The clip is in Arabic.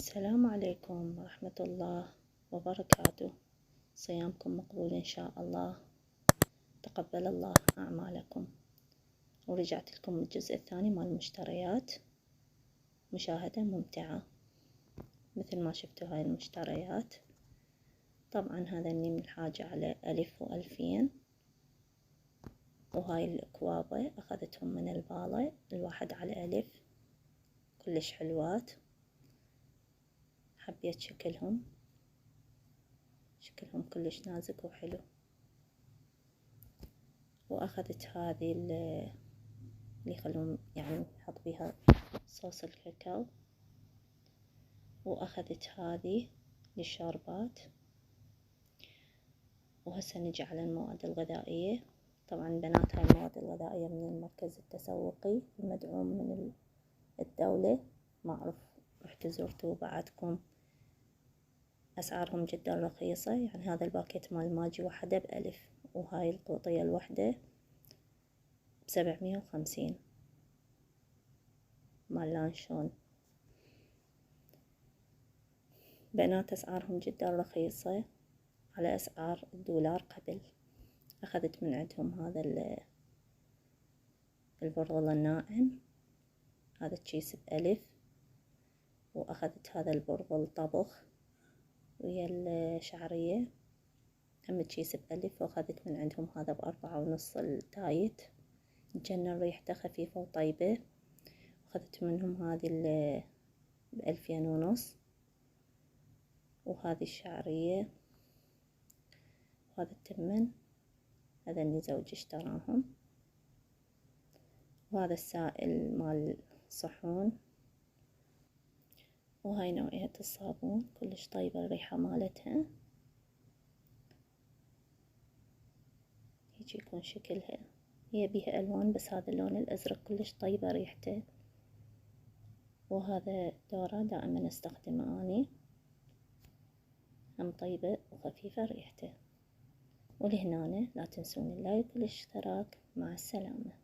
السلام عليكم ورحمة الله وبركاته. صيامكم مقبول إن شاء الله، تقبل الله أعمالكم. ورجعت لكم الجزء الثاني مال المشتريات، مشاهدة ممتعة. مثل ما شفتوا هاي المشتريات، طبعا هذني من الحاجة على 1000 و2000. وهاي الأكوابة أخذتهم من البالة، الواحد على 1000، كلش حلوات. حبيت شكلهم كلش نازك وحلو. وأخذت هذه اللي يخلون يعني نحط بيها صوص الكاكاو. وأخذت هذه للشوربات. وهسه نجي على المواد الغذائية. طبعا بنات هاي المواد الغذائية من المركز التسوقي المدعوم من الدولة، ما أعرف رحتوا زرتوا بعدكم. أسعارهم جدا رخيصة، يعني هذا الباكيت مال ماجي وحدة ب1000، وهاي القوطية الوحدة ب750 مال لانشون. بنات أسعارهم جدا رخيصة على أسعار الدولار قبل. أخذت من عندهم هذا البرغل الناعم، هذا الكيس ب1000. وأخذت هذا البرغل طبخ ويا الشعرية هم الكيس ب1000. وأخذت من عندهم هذا ب4.5 الدايت، تجنن ريحته خفيفة وطيبة. أخذت منهم هذه ب2,500. وهذه الشعرية وهذا التمن، هذا اللي زوجي اشتراهم. وهذا السائل مال صحون. وهاي نوعية الصابون كلش طيبة الريحة مالتها، هيجي يكون شكلها. هي بيها ألوان بس هذا اللون الأزرق كلش طيبة ريحته. وهذا دورة دائما استخدمه اني، هم طيبة وخفيفة ريحته. ولهنا لا تنسون اللايك والاشتراك. مع السلامة.